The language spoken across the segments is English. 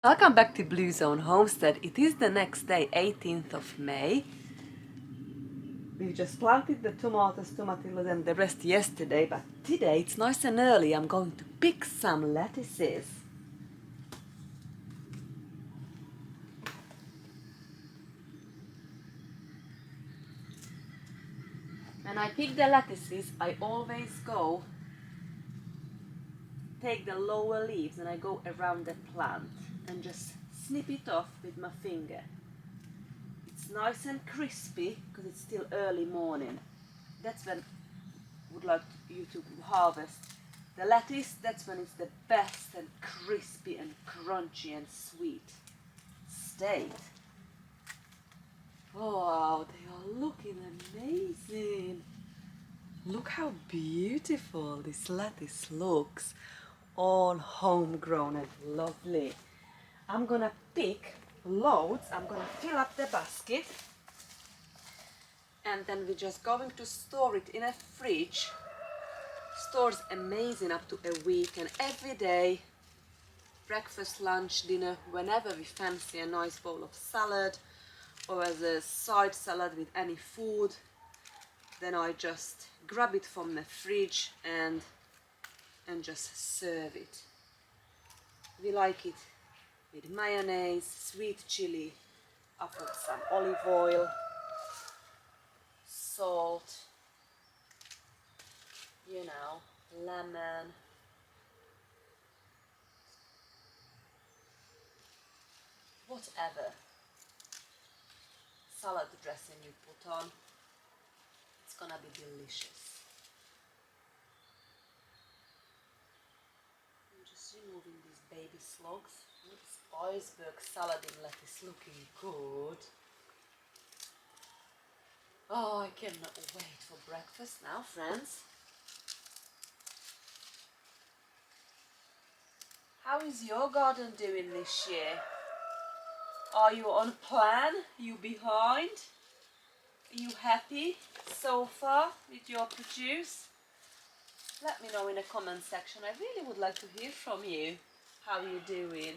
Welcome back to Blue Zone Homestead. It is the next day, 18th of May. We just planted the tomatoes, tomatillos and the rest yesterday, but today it's nice and early. I'm going to pick some lettuces. When I pick the lettuces, I always take the lower leaves and I go around the plant and just snip it off with my finger. It's nice and crispy because it's still early morning. That's when I would like you to harvest the lettuce. That's when it's the best and crispy and crunchy and sweet state. Oh, wow, they are looking amazing. Look how beautiful this lettuce looks. All homegrown and lovely. I'm gonna pick loads. I'm gonna fill up the basket and then we're just going to store it in a fridge. Stores amazing up to a week, and every day, breakfast, lunch, dinner, whenever we fancy a nice bowl of salad or as a side salad with any food, then I just grab it from the fridge and just serve it. We like it with mayonnaise, sweet chili, I put some olive oil, salt, lemon, whatever salad dressing you put on, it's gonna be delicious. I'm just removing these baby slugs. This iceberg salad in lettuce looking good. Oh, I cannot wait for breakfast now, friends. How is your garden doing this year? Are you on plan? You behind? Are you happy so far with your produce? Let me know in the comment section. I really would like to hear from you. How you doing?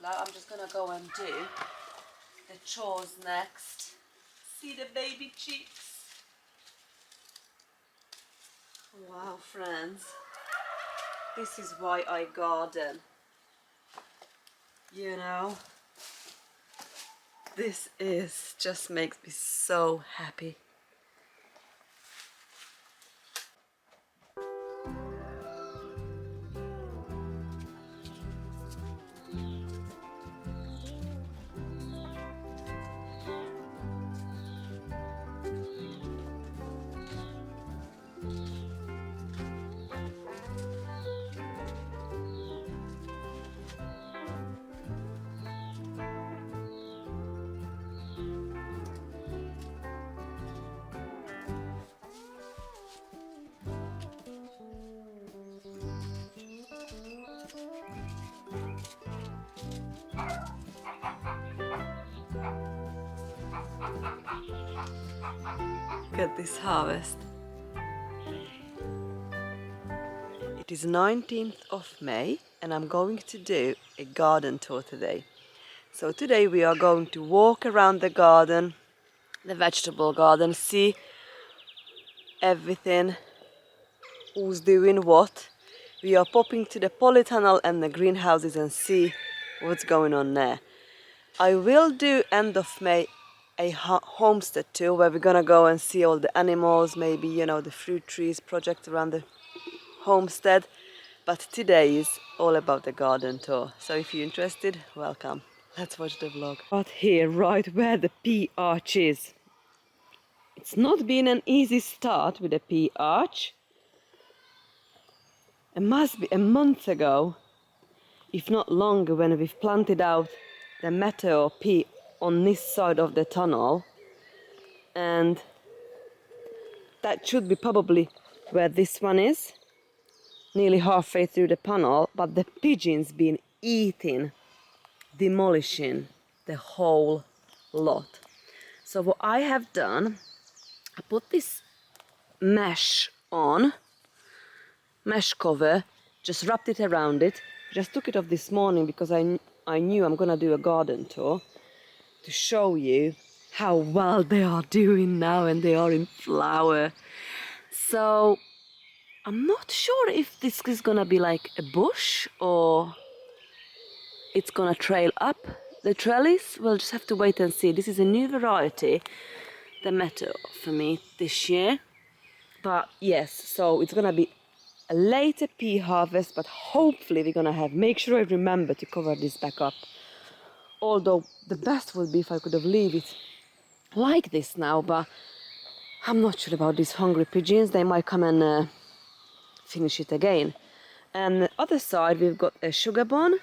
I'm just gonna go and do the chores next. See the baby chicks? Wow, friends. This is why I garden. This just makes me so happy. Look at this harvest. It is 19th of May and I'm going to do a garden tour today. So today we are going to walk around the garden, the vegetable garden, see everything, who's doing what. We are popping to the polytunnel and the greenhouses and see what's going on there. I will do end of May a homestead tour where we're gonna go and see all the animals, maybe the fruit trees project around the homestead. But today is all about the garden tour. So if you're interested, welcome. Let's watch the vlog. But here, right where the pea arch is. It's not been an easy start with the pea arch. It must be a month ago, if not longer, when we've planted out the meteor pea on this side of the tunnel. And that should be probably where this one is, nearly halfway through the tunnel, but the pigeons been eating, demolishing the whole lot. So what I have done, I put this mesh on mesh cover, just wrapped it around it. Just took it off this morning because I knew I'm gonna do a garden tour to show you how well they are doing now and they are in flower. So I'm not sure if this is gonna be like a bush or it's gonna trail up the trellis. We'll just have to wait and see. This is a new variety, the meadow, for me this year. But yes, so it's gonna be a later pea harvest, but hopefully we're gonna make sure I remember to cover this back up. Although the best would be if I could have leave it like this now, but I'm not sure about these hungry pigeons. They might come and finish it again. And the other side we've got a sugar bun.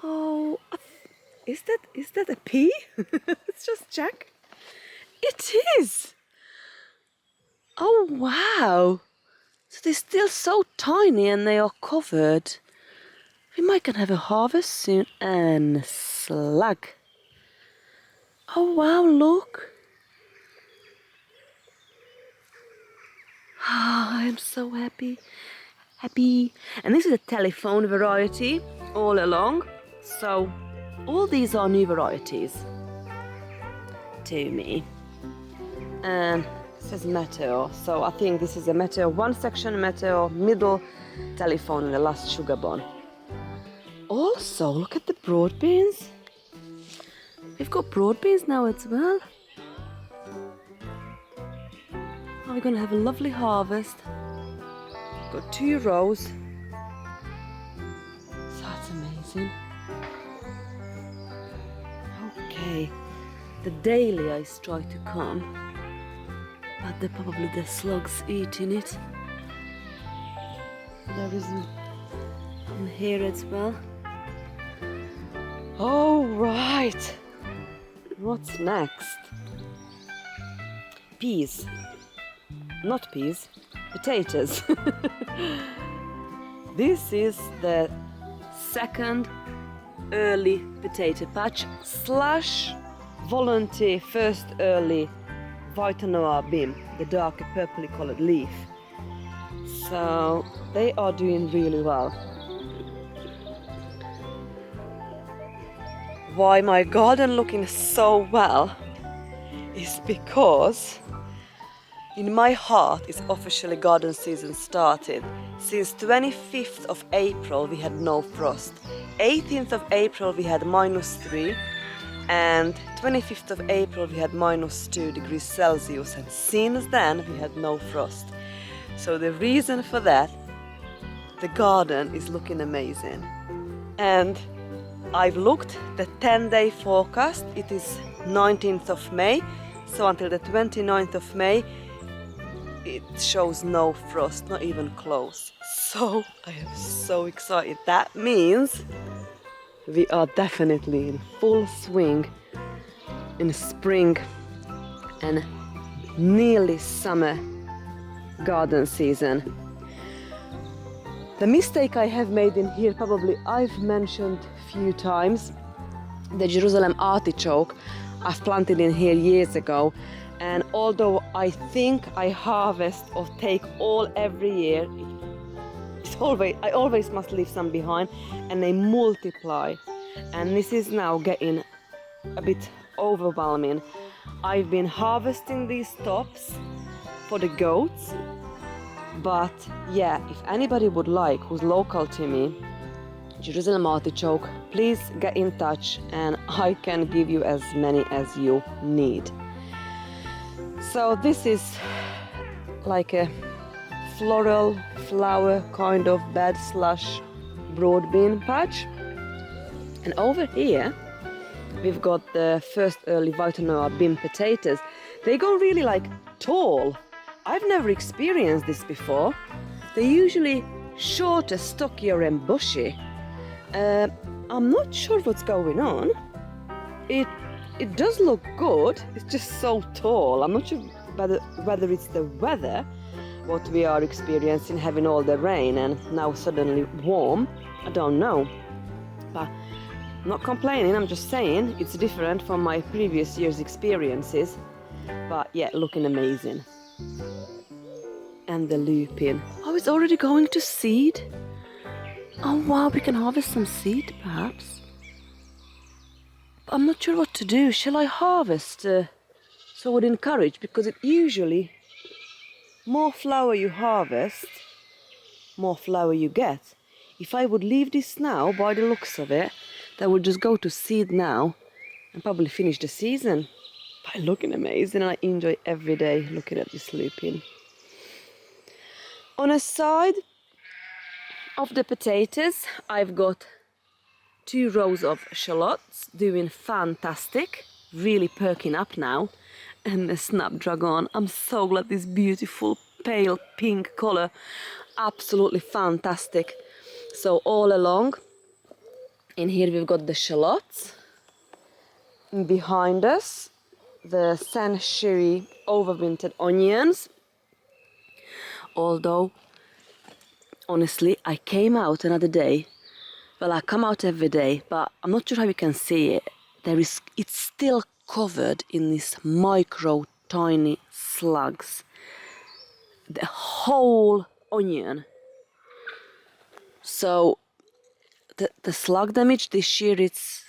Oh, is that a pea? Let's just check. It is. Oh wow. So they're still so tiny and they are covered. We might can have a harvest soon. And slug. Oh wow, look. Oh, I am so happy. And this is a telephone variety all along. So all these are new varieties to me. And it says meteor. So I think this is a meteor, one section meteor, middle telephone, and the last sugar bun. Also, look at the broad beans. We've got broad beans now as well. We're going to have a lovely harvest. Got 2 rows. So that's amazing. Okay, the dahlias try to come, but they're probably the slugs eating it. There is one here as well. Oh right, what's next? Peas. Not peas, potatoes. This is the second early potato patch / volunteer first early Vitanoa bean, the darker purpley coloured leaf. So they are doing really well. Why my garden looking so well is because in my heart is officially garden season started. Since 25th of April we had no frost. 18th of April we had -3 and 25th of April we had -2 degrees Celsius, and since then we had no frost. So the reason for that, the garden is looking amazing. And I've looked the 10-day forecast. It is 19th of May, so until the 29th of May it shows no frost, not even close. So I am so excited. That means we are definitely in full swing in spring and nearly summer garden season. The mistake I have made in here, probably I've mentioned a few times, the Jerusalem artichoke I've planted in here years ago. And although I think I harvest or take all every year, I always must leave some behind, and they multiply. And this is now getting a bit overwhelming. I've been harvesting these tops for the goats, but yeah, if anybody would like, who's local to me, Jerusalem artichoke, please get in touch and I can give you as many as you need. So this is like a floral flower kind of bed / broad bean patch. And over here we've got the first early Vitanoa bean potatoes. They go really like tall. I've never experienced this before. They're usually shorter, stockier and bushy. I'm not sure what's going on. It does look good, it's just so tall. I'm not sure whether it's the weather, what we are experiencing, having all the rain and now suddenly warm. I don't know. But I'm not complaining, I'm just saying it's different from my previous year's experiences. But yeah, looking amazing. And the lupin. Oh, it's already going to seed. Oh wow, we can harvest some seed perhaps. But I'm not sure what to do. Shall I harvest? So I would encourage, because it usually, more flower you harvest, more flower you get. If I would leave this now, by the looks of it, that would just go to seed now and probably finish the season. But looking amazing, and I enjoy every day looking at this lupin. On a side of the potatoes, I've got 2 rows of shallots doing fantastic, really perking up now. And the snapdragon, I'm so glad, this beautiful pale pink color, absolutely fantastic. So all along in here we've got the shallots, and behind us the century overwintered onions. Although honestly I came out another day, well, I come out every day, but I'm not sure how you can see it. It's still covered in these micro tiny slugs, the whole onion. So the slug damage this year, it's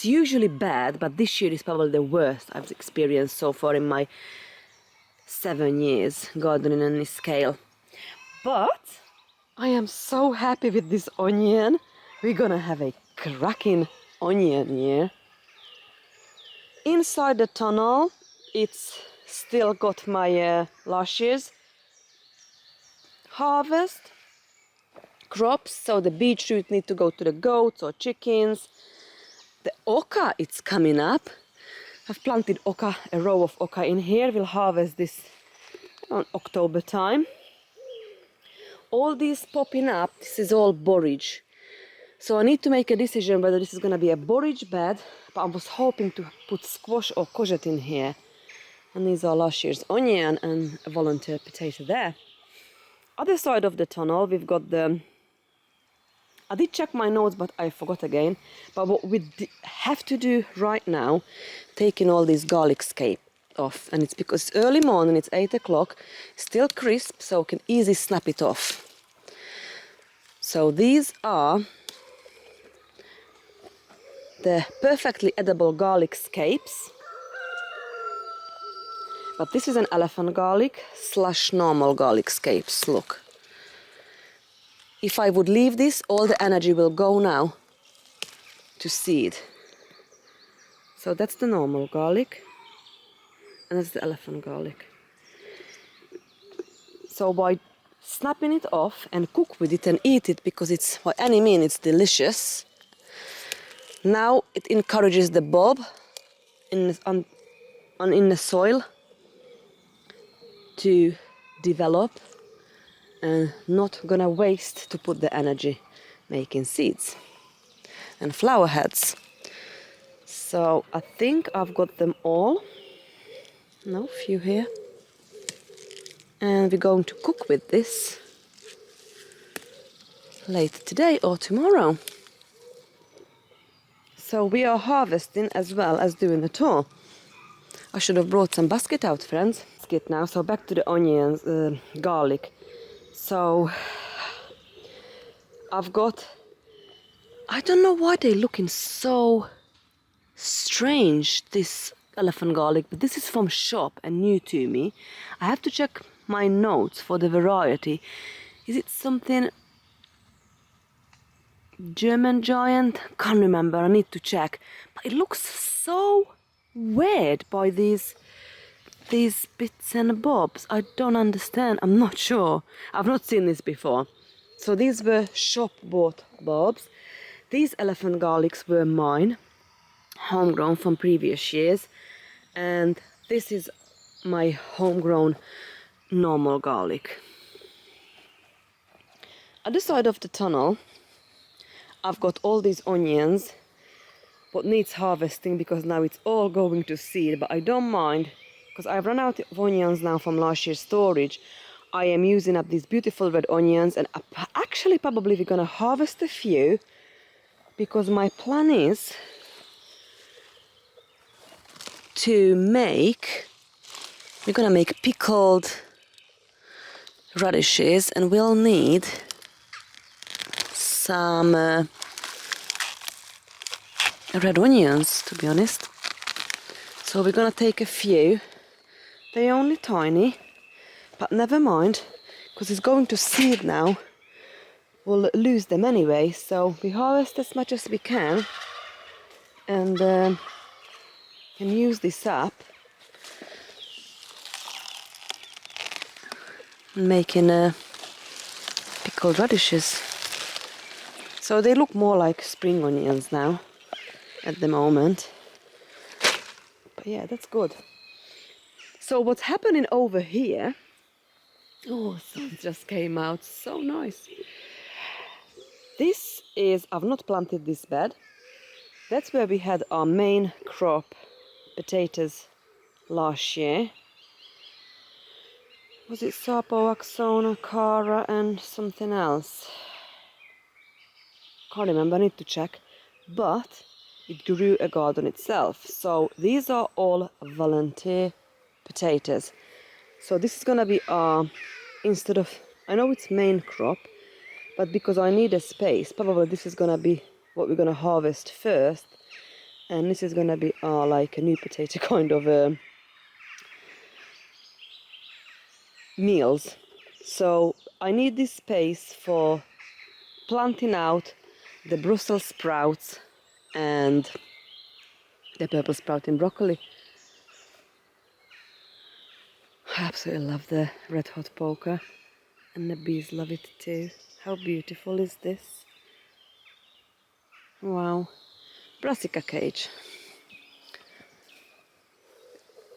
usually bad, but this year is probably the worst I've experienced so far in my 7 years gardening on this scale. But I am so happy with this onion. We're gonna have a cracking onion here. Inside the tunnel, it's still got my last year's harvest crops. So the beetroot need to go to the goats or chickens. The oca, it's coming up. I've planted oca, a row of oca in here. We'll harvest this on October time. All these popping up, this is all borage. So I need to make a decision whether this is going to be a borage bed, but I was hoping to put squash or courgette in here. And these are last year's onion and a volunteer potato there. Other side of the tunnel, we've got the... I did check my notes, but I forgot again. But what we have to do right now, taking all these garlic scape off. And it's because it's early morning, it's 8 o'clock, still crisp, so I can easily snap it off. So these are the perfectly edible garlic scapes. But this is an elephant garlic / normal garlic scapes, look. If I would leave this, all the energy will go now to seed. So that's the normal garlic, and that's the elephant garlic. So by snapping it off and cook with it and eat it, because it's, by any means, it's delicious. Now it encourages the bulb in the soil to develop, and not gonna waste to put the energy making seeds and flower heads. So I think I've got them all. No, few here. And we're going to cook with this later today or tomorrow. So we are harvesting as well as doing the tour. I should have brought some basket out, friends. Basket now, so back to the onions, garlic. So I've got, I don't know why they're looking so strange, this elephant garlic, but this is from shop and new to me. I have to check my notes for the variety. Is it something German giant? Can't remember, I need to check. But it looks so weird by these bits and bobs. I don't understand, I'm not sure. I've not seen this before. So these were shop bought bulbs. These elephant garlics were mine, homegrown from previous years. And this is my homegrown normal garlic. At the side of the tunnel, I've got all these onions, what needs harvesting because now it's all going to seed, but I don't mind because I've run out of onions now from last year's storage. I am using up these beautiful red onions, and actually probably we're gonna harvest a few because my plan is to make, we're gonna make pickled radishes, and we'll need some red onions, to be honest. So we're gonna take a few. They're only tiny, but never mind, because it's going to seed now. We'll lose them anyway, so we harvest as much as we can and can use this up making pickled radishes. So they look more like spring onions now at the moment. But yeah, that's good. So what's happening over here? Oh, sun just came out, so nice. This is, I've not planted this bed. That's where we had our main crop, potatoes, last year. Was it Sapo, Axona, Cara and something else? Can't remember, I need to check. But it grew a garden itself. So these are all volunteer potatoes. So this is gonna be instead of, I know it's main crop, but because I need a space, probably this is gonna be what we're gonna harvest first. And this is gonna be like a new potato kind of meals. So I need this space for planting out the Brussels sprouts and the purple sprouting broccoli. I absolutely love the red hot poker, and the bees love it too. How beautiful is this? Wow. Brassica cage.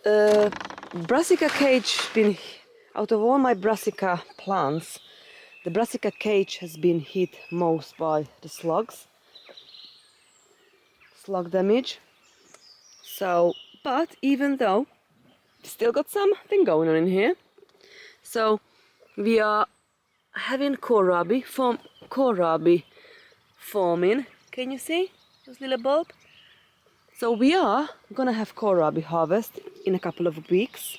Brassica cage been, out of all my brassica plants, the brassica cage has been hit most by the slugs. Slug damage. So, but even though, still got something going on in here. So we are having kohlrabi forming. Can you see those little bulbs? So we are gonna have kohlrabi harvest in a couple of weeks.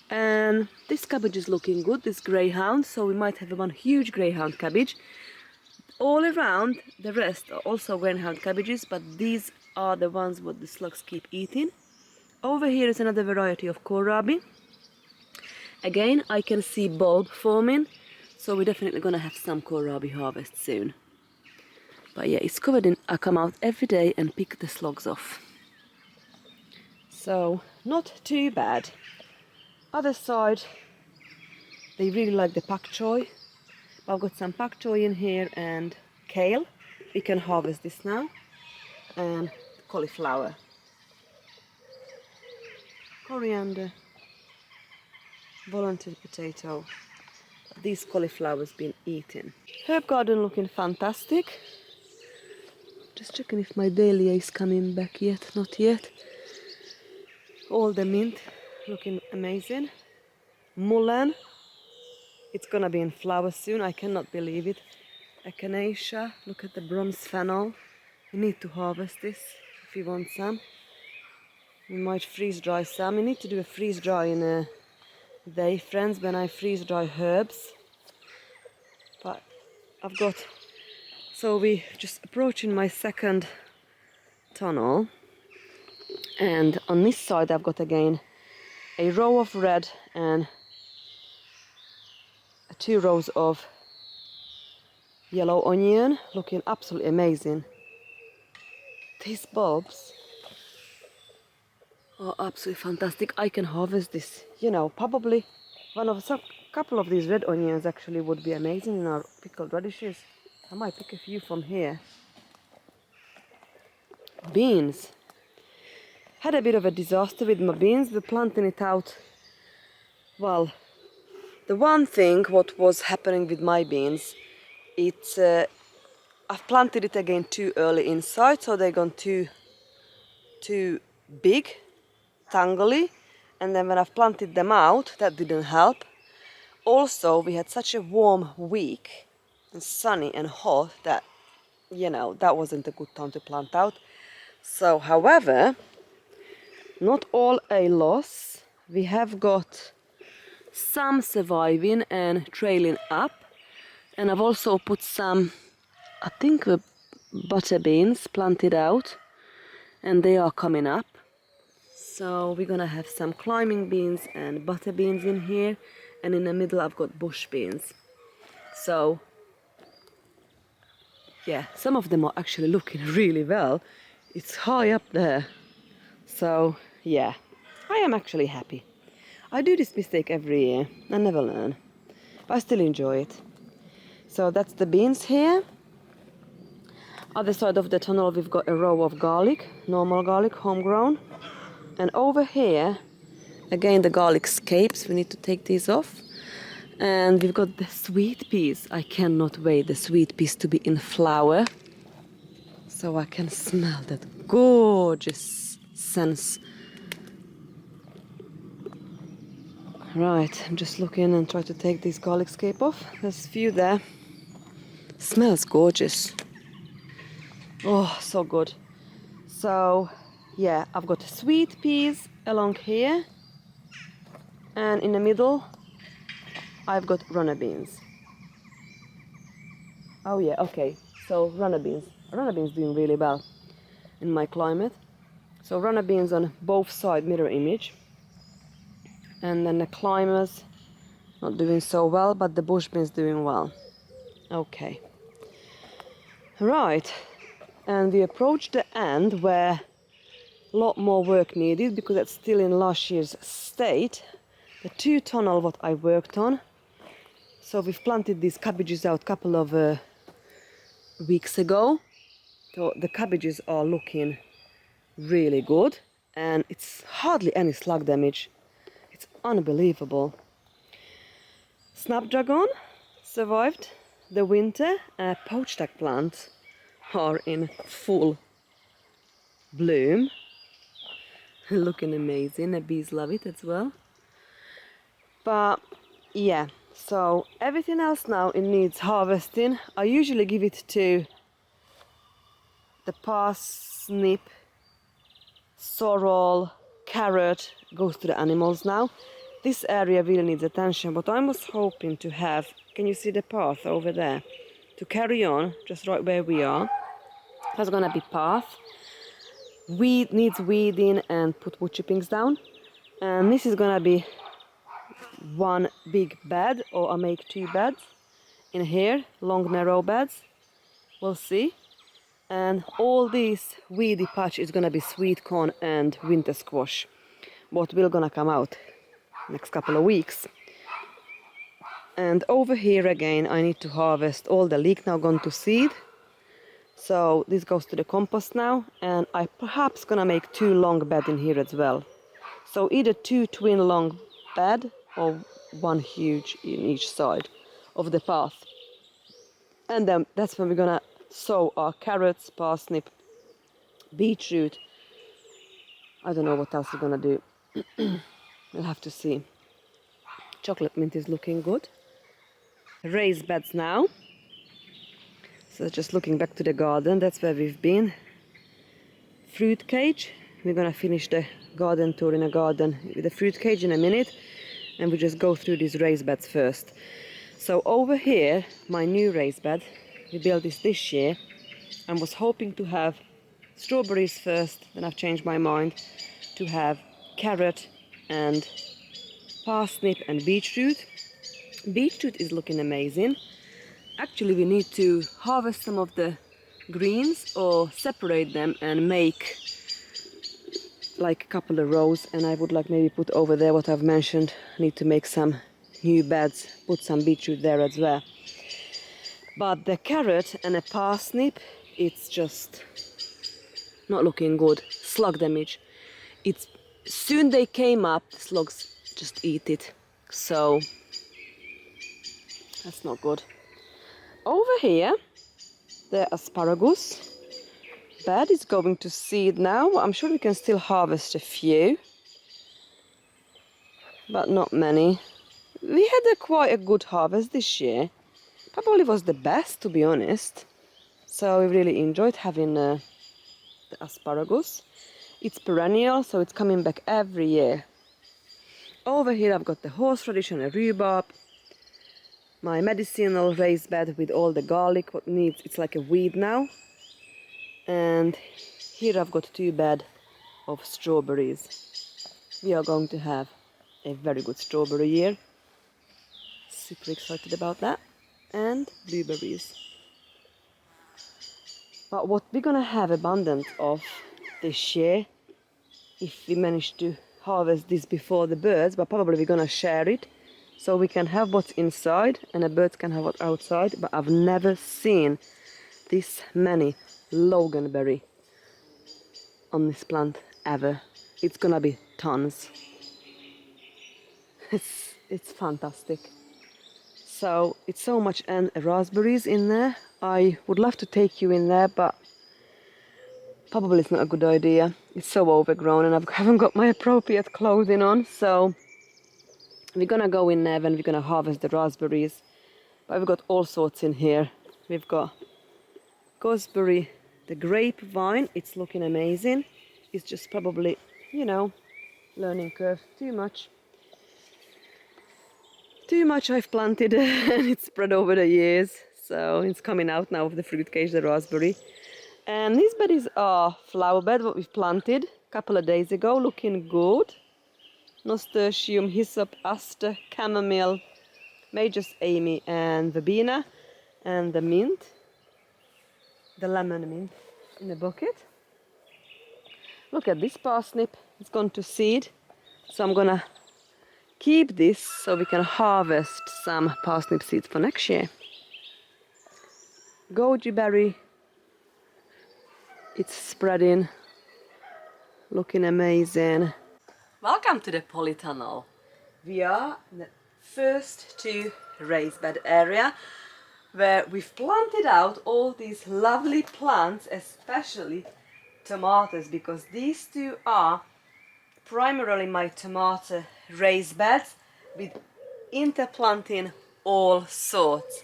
And this cabbage is looking good, this greyhound, so we might have one huge greyhound cabbage. All around the rest are also greyhound cabbages, but these are the ones what the slugs keep eating. Over here is another variety of kohlrabi. Again, I can see bulb forming, so we're definitely gonna have some kohlrabi harvest soon. But yeah, it's covered in, I come out every day and pick the slugs off. So, not too bad. Other side, they really like the pak choi. I've got some pak choi in here and kale. We can harvest this now. And cauliflower. Coriander. Volunteer potato. These cauliflowers been eaten. Herb garden looking fantastic. Just checking if my dahlia is coming back yet. Not yet. All the mint looking amazing. Mullen. It's gonna be in flower soon. I cannot believe it. Echinacea. Look at the bronze fennel. We need to harvest this if we want some. We might freeze dry some. We need to do a freeze dry in a day, friends, when I freeze dry herbs. But I've got, so we just approaching my second tunnel, and on this side I've got again a row of red and 2 rows of yellow onion, looking absolutely amazing. These bulbs are absolutely fantastic. I can harvest this, you know, probably couple of these red onions actually would be amazing in our pickled radishes. I might pick a few from here. Beans. Had a bit of a disaster with my beans. We're planting it out. Well, the one thing what was happening with my beans, it's I've planted it again too early inside, so they've gone too big, tangly, and then when I've planted them out, that didn't help. Also, we had such a warm week and sunny and hot that, you know, that wasn't a good time to plant out. So, however, not all a loss. We have got some surviving and trailing up. And I've also put some, I think, butter beans planted out, and they are coming up. So we're gonna have some climbing beans and butter beans in here, and in the middle I've got bush beans. So yeah, some of them are actually looking really well. It's high up there. So yeah, I am actually happy. I do this mistake every year. I never learn, but I still enjoy it. So that's the beans here. Other side of the tunnel we've got a row of garlic, normal garlic, homegrown. And over here, again the garlic scapes, we need to take these off. And we've got the sweet peas. I cannot wait the sweet peas to be in flower. So I can smell that gorgeous scent. Right, I'm just looking and try to take this garlic scape off. There's a few there. Smells gorgeous. Oh, so good. So yeah, I've got sweet peas along here, and in the middle I've got runner beans. Oh yeah, okay, so runner beans doing really well in my climate. So runner beans on both sides, mirror image. And then the climbers not doing so well, but the bush beans doing well. Okay, right, and we approach the end where a lot more work needed, because it's still in last year's state. The 2 tunnel what I worked on. So we've planted these cabbages out a couple of weeks ago. So the cabbages are looking really good, and it's hardly any slug damage. It's unbelievable. Snapdragon survived the winter. Poachstack plants are in full bloom. Looking amazing. The bees love it as well. But yeah, so everything else now it needs harvesting. I usually give it to the parsnip, sorrel, carrot, goes to the animals now. This area really needs attention, but I was hoping to have, can you see the path over there? To carry on, just right where we are. That's gonna be path. Weed needs weeding and put wood chippings down. And this is gonna be one big bed, or I make 2 beds in here, long narrow beds. We'll see. And all this weedy patch is gonna be sweet corn and winter squash, what will gonna come out next couple of weeks. And over here again I need to harvest all the leek now gone to seed. So this goes to the compost now, and I perhaps gonna make 2 long bed in here as well. So either 2 twin long bed or 1 huge in each side of the path. And then that's when we're gonna sow our carrots, parsnip, beetroot. I don't know what else we're gonna do. We'll have to see. Chocolate mint is looking good. Raised beds now. So just looking back to the garden, that's where we've been. Fruit cage. We're gonna finish the garden tour in a garden with the fruit cage in a minute, and we just go through these raised beds first. So over here, my new raised bed, we built this year, and was hoping to have strawberries first, then I've changed my mind to have carrot and parsnip and beetroot. Beetroot is looking amazing. Actually, we need to harvest some of the greens or separate them and make like a couple of rows, and I would like maybe put over there what I've mentioned. Need to make some new beds, put some beetroot there as well. But the carrot and the parsnip, it's just not looking good. Slug damage. It's soon they came up, the slugs just eat it. So that's not good. Over here, the asparagus bed is going to seed now. I'm sure we can still harvest a few, but not many. We had quite a good harvest this year. Probably was the best, to be honest. So we really enjoyed having the asparagus. It's perennial, so it's coming back every year. Over here I've got the horseradish and a rhubarb. My medicinal raised bed with all the garlic what needs, it's like a weed now. And here I've got 2 beds of strawberries. We are going to have a very good strawberry year. Super excited about that. And blueberries. But what we're gonna have abundance of this year, if we manage to harvest this before the birds, but probably we're gonna share it so we can have what's inside and the birds can have what's outside. But I've never seen this many loganberry on this plant ever. It's gonna be tons. It's fantastic. So it's so much, and raspberries in there. I would love to take you in there, but probably it's not a good idea. It's so overgrown and I haven't got my appropriate clothing on. So we're gonna go in there and we're gonna harvest the raspberries. But we've got all sorts in here. We've got gooseberry, the grapevine. It's looking amazing. It's just probably, you know, learning curve. Too much I've planted and it's spread over the years. So it's coming out now of the fruit cage, the raspberry. And these berries are flower bed what we've planted a couple of days ago, looking good. Nasturtium, hyssop, aster, chamomile, Major's Amy and verbena, and the mint, the lemon mint in the bucket. Look at this parsnip, it's gone to seed. So I'm gonna keep this so we can harvest some parsnip seeds for next year. Goji berry, it's spreading, looking amazing. Welcome to the polytunnel. We are in the first 2 raised bed area where we've planted out all these lovely plants, especially tomatoes, because these 2 are primarily my tomato raised beds with interplanting all sorts.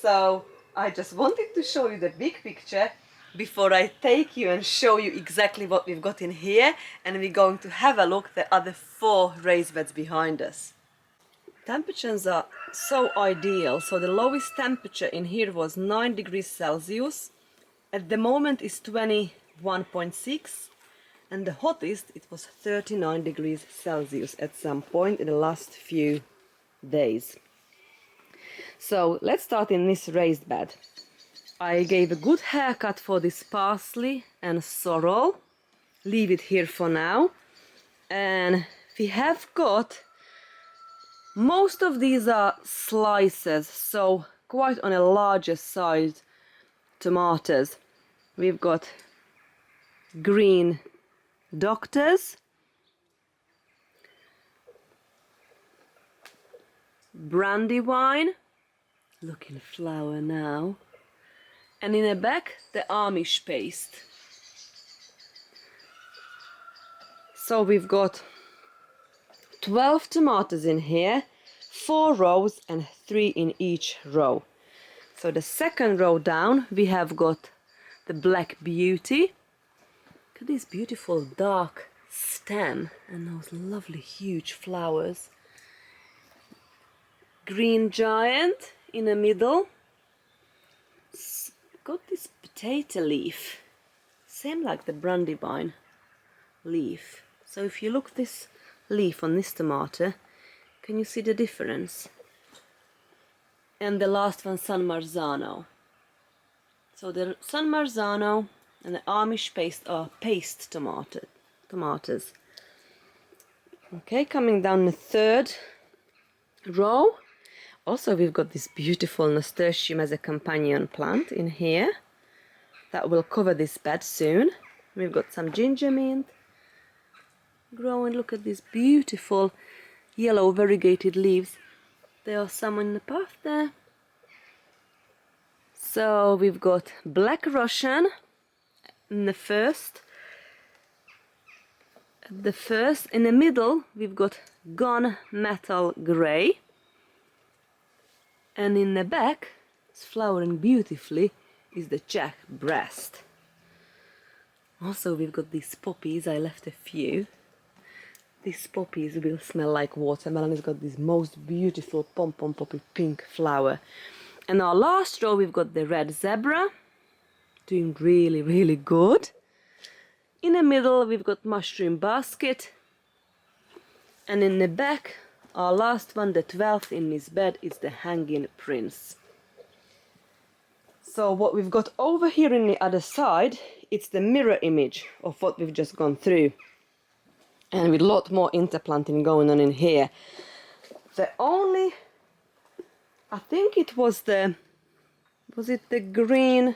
So I just wanted to show you the big picture before I take you and show you exactly what we've got in here, and we're going to have a look at the other 4 raised beds behind us. Temperatures are so ideal. So the lowest temperature in here was 9 degrees Celsius. At the moment is 21.6. And the hottest, it was 39 degrees Celsius at some point in the last few days. So let's start in this raised bed. I gave a good haircut for this parsley and sorrel. Leave it here for now. And we have got, most of these are slices, so quite on a larger size tomatoes. We've got green doctors, brandywine, looking flower now, and in the back the Amish paste. So we've got 12 tomatoes in here, 4 rows and 3 in each row. So the second row down we have got the Black Beauty. Look at this beautiful dark stem and those lovely huge flowers. Green Giant in the middle. It's got this potato leaf, same like the brandywine leaf. So if you look this leaf on this tomato, can you see the difference? And the last one, San Marzano. So the San Marzano and the Amish paste are paste tomatoes. Okay, coming down the third row. Also we've got this beautiful nasturtium as a companion plant in here that will cover this bed soon. We've got some ginger mint growing. Look at these beautiful yellow variegated leaves. There are some in the path there. So we've got Black Russian in the first. In the middle we've got Gunmetal Grey. And in the back, it's flowering beautifully, is the Jack Breast. Also we've got these poppies, I left a few. these poppies will smell like watermelon. It's got this most beautiful pom-pom poppy pink flower. And our last row, we've got the red zebra, doing really, really good. In the middle, we've got mushroom basket. And in the back, our last one, the 12th in this bed, is the hanging prince. So what we've got over here in the other side, it's the mirror image of what we've just gone through. And with a lot more interplanting going on in here. The only, I think it was the green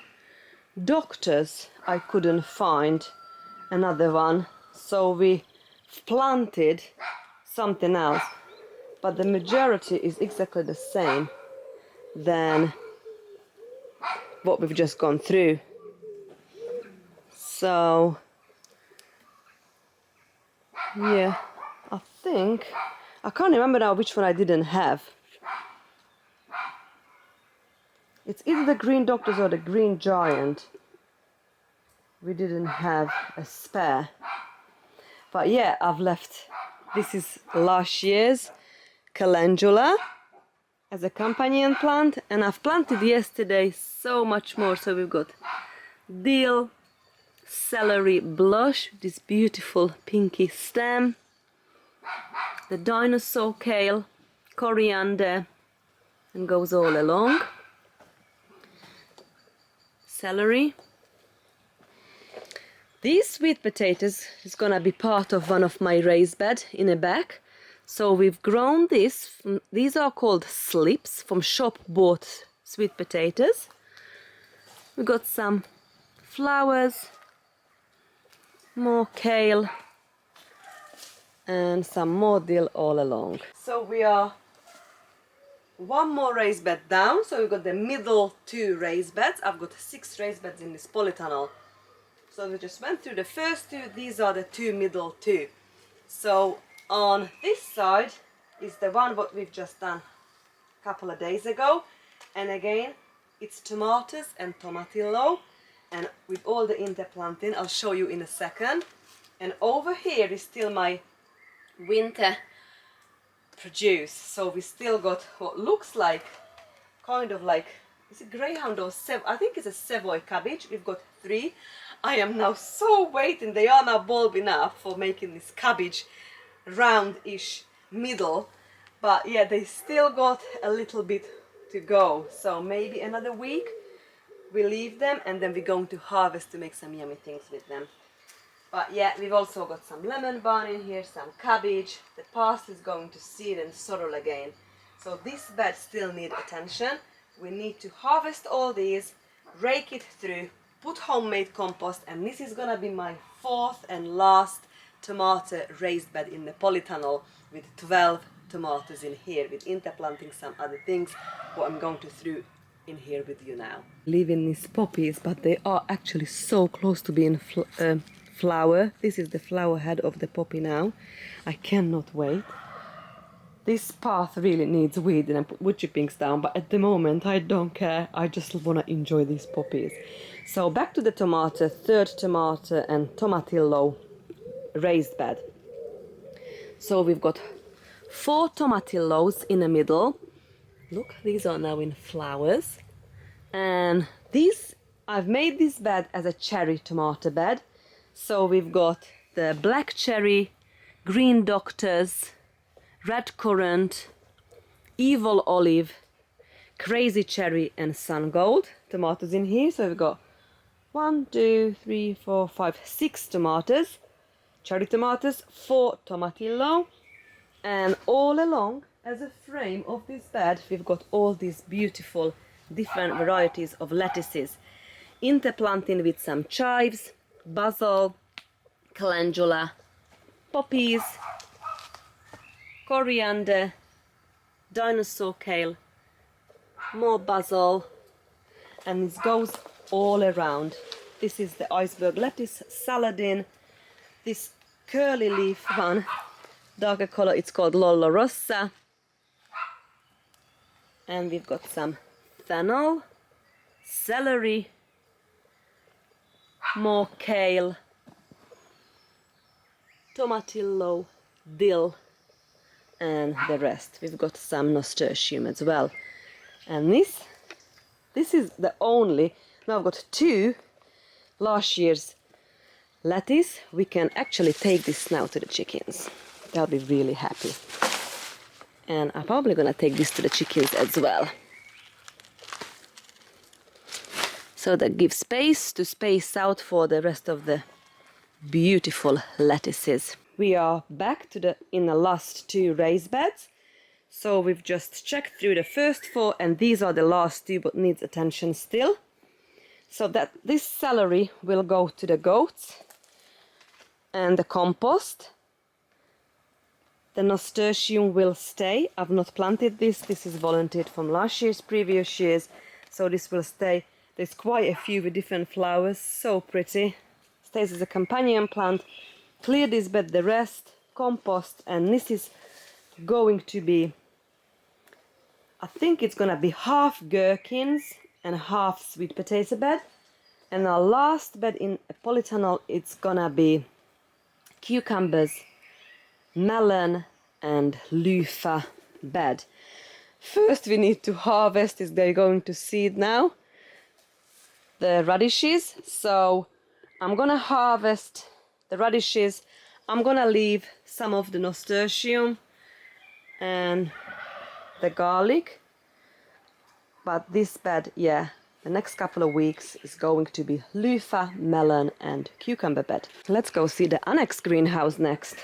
doctors I couldn't find another one. So we planted something else. But the majority is exactly the same than what we've just gone through. So yeah, I think I can't remember now which one I didn't have. It's either the green doctors or the green giant. We didn't have a spare. But yeah, I've left. This is last year's calendula as a companion plant, and I've planted yesterday so much more. So we've got dill, celery blush, this beautiful pinky stem, the dinosaur kale, coriander, and goes all along. Celery. These sweet potatoes is gonna be part of one of my raised bed in the back. So we've grown this. These are called slips, from shop bought sweet potatoes. We've got some flowers, more kale, and some more dill all along. So we are one more raised bed down. So we've got the middle two raised beds. I've got 6 raised beds in this polytunnel. So we just went through the first 2. These are the 2 middle 2. So on this side is the one what we've just done a couple of days ago. And again, it's tomatoes and tomatillo. And with all the interplanting, I'll show you in a second. And over here is still my winter produce. So we still got what looks like, kind of like, is it greyhound or I think it's a Savoy cabbage. We've got 3. I am now so waiting. They are now bulb enough for making this cabbage round-ish middle. But yeah, they still got a little bit to go. So maybe another week we leave them, and then we're going to harvest to make some yummy things with them. But yeah, we've also got some lemon balm in here, some cabbage. The parsley is going to seed and sorrel again. So this bed still needs attention. We need to harvest all these, rake it through, put homemade compost, and this is gonna be my 4th and last tomato raised bed in the polytunnel with 12 tomatoes in here, with interplanting some other things what I'm going to throw in here with you now. Leaving these poppies, but they are actually so close to being flower. This is the flower head of the poppy now. I cannot wait. This path really needs weed, and I put wood chippings down, but at the moment I don't care. I just want to enjoy these poppies. So back to the tomato, 3rd tomato and tomatillo raised bed. So we've got 4 tomatillos in the middle. Look, these are now in flowers. And these, I've made this bed as a cherry tomato bed. So we've got the black cherry, green doctors, red currant, evil olive, crazy cherry, and sun gold tomatoes in here. So we've got 1, 2, 3, 4, 5, 6 tomatoes, cherry tomatoes, 4 tomatillo, and all along as a frame of this bed we've got all these beautiful different varieties of lettuces, interplanting with some chives, basil, calendula, poppies, coriander, dinosaur kale, more basil, and this goes all around. This is the iceberg lettuce, saladin, this curly leaf one, darker color, it's called Lollo Rossa, and we've got some fennel, celery, more kale, tomatillo, dill, and the rest. We've got some nasturtium as well. And this is the only, now I've got 2 last year's lettuce. We can actually take this now to the chickens. They'll be really happy. And I'm probably gonna take this to the chickens as well. So that gives space to space out for the rest of the beautiful lettuces. We are back to in the last 2 raised beds. So we've just checked through the first 4 and these are the last 2 but needs attention still. So that this celery will go to the goats and the compost. The nasturtium will stay. I've not planted this. This is volunteered from last year's, previous years. So this will stay. There's quite a few with different flowers. So pretty. Stays as a companion plant. Clear this bed, the rest, compost, and this is going to be, I think it's gonna be half gherkins and half sweet potato bed. And our last bed in a polytunnel, it's gonna be cucumbers, melon and loofah bed. First we need to harvest, is they're going to seed now, the radishes. So I'm gonna harvest the radishes. I'm gonna leave some of the nasturtium and the garlic, but this bed, yeah, the next couple of weeks is going to be loofah, melon and cucumber bed. Let's go see the annex greenhouse next.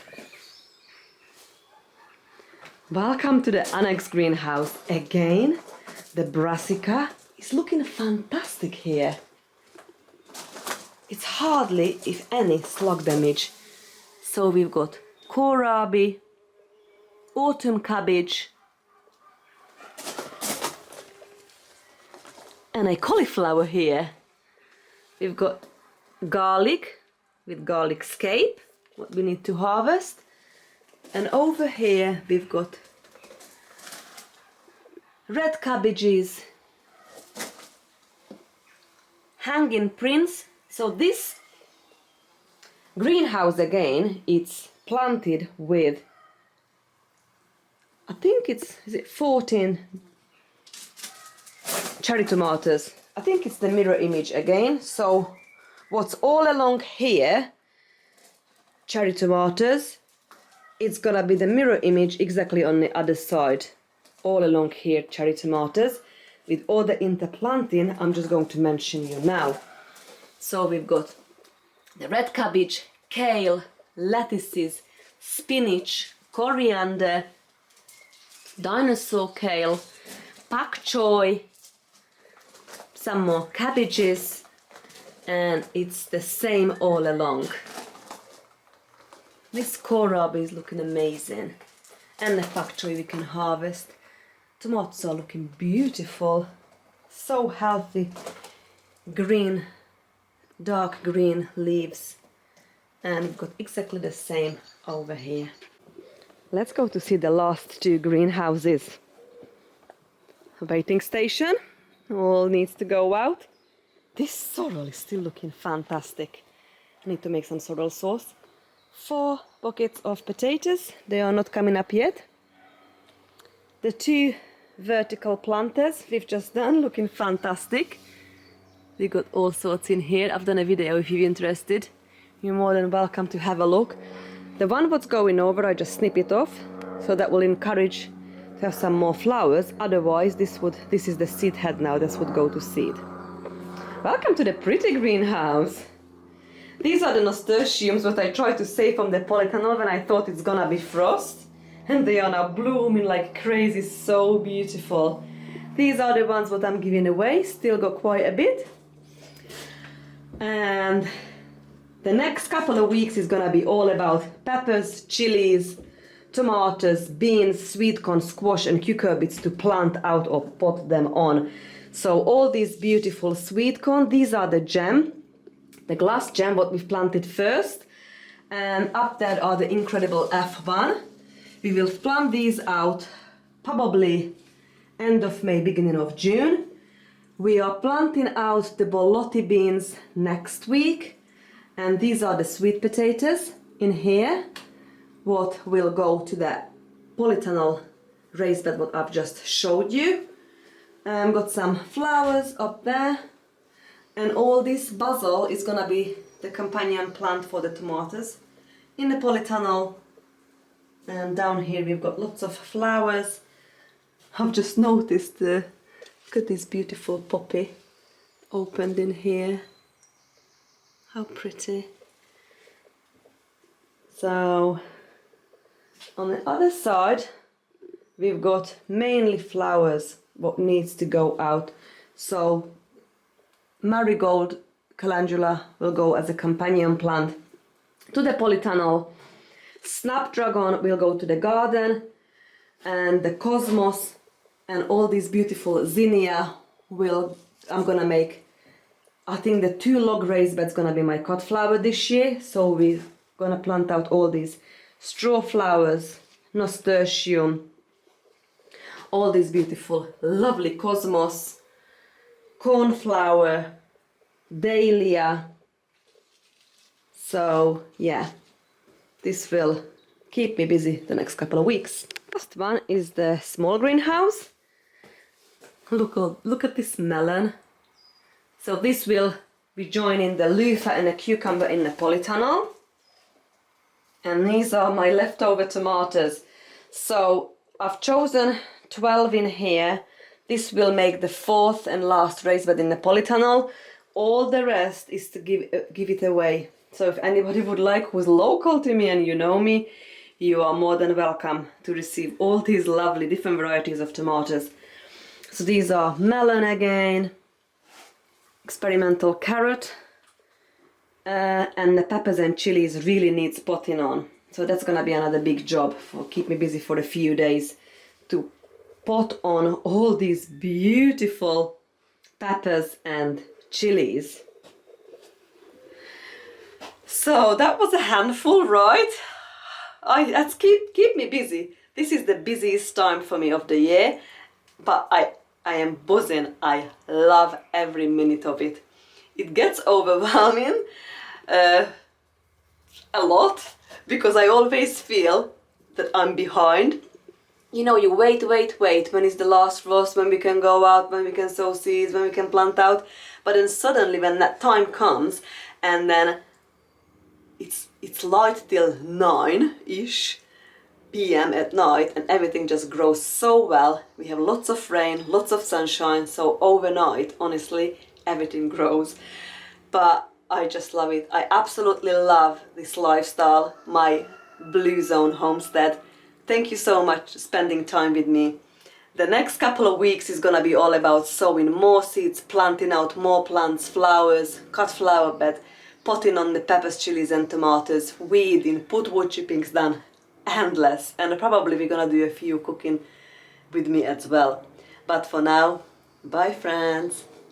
Welcome to the annex greenhouse again. The brassica is looking fantastic here. It's hardly, if any, slug damage. So we've got kohlrabi, autumn cabbage, and a cauliflower here. We've got garlic with garlic scape, what we need to harvest. And over here we've got red cabbages, hanging prince. So this greenhouse again, it's planted with, I think is it 14 cherry tomatoes. I think it's the mirror image again. So what's all along here, cherry tomatoes, it's gonna be the mirror image exactly on the other side. All along here, cherry tomatoes. With all the interplanting, I'm just going to mention you now. So we've got the red cabbage, kale, lettuces, spinach, coriander, dinosaur kale, pak choi, some more cabbages, and it's the same all along. This kohlrabi is looking amazing, and the pak choi we can harvest. Tomatoes are looking beautiful, so healthy, green, dark green leaves, and we've got exactly the same over here. Let's go to see the last 2 greenhouses. Waiting station, all needs to go out. This sorrel is still looking fantastic. I need to make some sorrel sauce. 4 buckets of potatoes, they are not coming up yet. The 2 vertical planters we've just done, looking fantastic. We got all sorts in here. I've done a video if you're interested. You're more than welcome to have a look. The one what's going over, I just snip it off, so that will encourage to have some more flowers. Otherwise, this is the seed head now, this would go to seed. Welcome to the pretty greenhouse. These are the nasturtiums that I tried to save from the polytunnel when I thought it's gonna be frost. And they are now blooming like crazy, so beautiful. These are the ones what I'm giving away, still got quite a bit. And the next couple of weeks is gonna be all about peppers, chilies, tomatoes, beans, sweet corn, squash and cucurbits to plant out or pot them on. So all these beautiful sweet corn, these are the gem, the glass gem what we've planted first. And up there are the incredible F1. We will plant these out probably end of May, beginning of June. We are planting out the bolotti beans next week. And these are the sweet potatoes in here. what will go to the polytunnel raised bed what I've just showed you. Got some flowers up there, and all this basil is gonna be the companion plant for the tomatoes in the polytunnel. And down here we've got lots of flowers. I've just noticed, look at this beautiful poppy opened in here. How pretty. So on the other side we've got mainly flowers what needs to go out. So marigold calendula will go as a companion plant to the polytunnel. Snapdragon will go to the garden, and the cosmos and all these beautiful zinnia I'm gonna make. I think the 2 log raised bed's gonna be my cut flower this year, so we're gonna plant out all these straw flowers, nasturtium, all these beautiful lovely cosmos, cornflower, dahlia. So yeah, this will keep me busy the next couple of weeks. Last one is the small greenhouse. Look at this melon. So this will be joining the loofah and the cucumber in the polytunnel. And these are my leftover tomatoes. So I've chosen 12 in here. This will make the 4th and last raised bed in the polytunnel. All the rest is to give it away. So if anybody would like who's local to me and you know me, you are more than welcome to receive all these lovely different varieties of tomatoes. So these are melon again, experimental carrot, and the peppers and chilies really needs potting on. So that's gonna be another big job for keep me busy for a few days to pot on all these beautiful peppers and chilies. So that was a handful, right? That's keep me busy. This is the busiest time for me of the year, but I am buzzing. I love every minute of it. It gets overwhelming a lot because I always feel that I'm behind. You know, you wait, when is the last frost, when we can go out, when we can sow seeds, when we can plant out. But then suddenly when that time comes, and then it's light till 9-ish p.m. at night, and everything just grows so well. We have lots of rain, lots of sunshine, so overnight, honestly, everything grows. But I just love it. I absolutely love this lifestyle, my Blue Zone homestead. Thank you so much for spending time with me. The next couple of weeks is gonna be all about sowing more seeds, planting out more plants, flowers, cut flower bed, potting on the peppers, chilies and tomatoes, weeding, put wood chippings done, endless. And probably we're gonna do a few cooking with me as well. But for now, bye friends.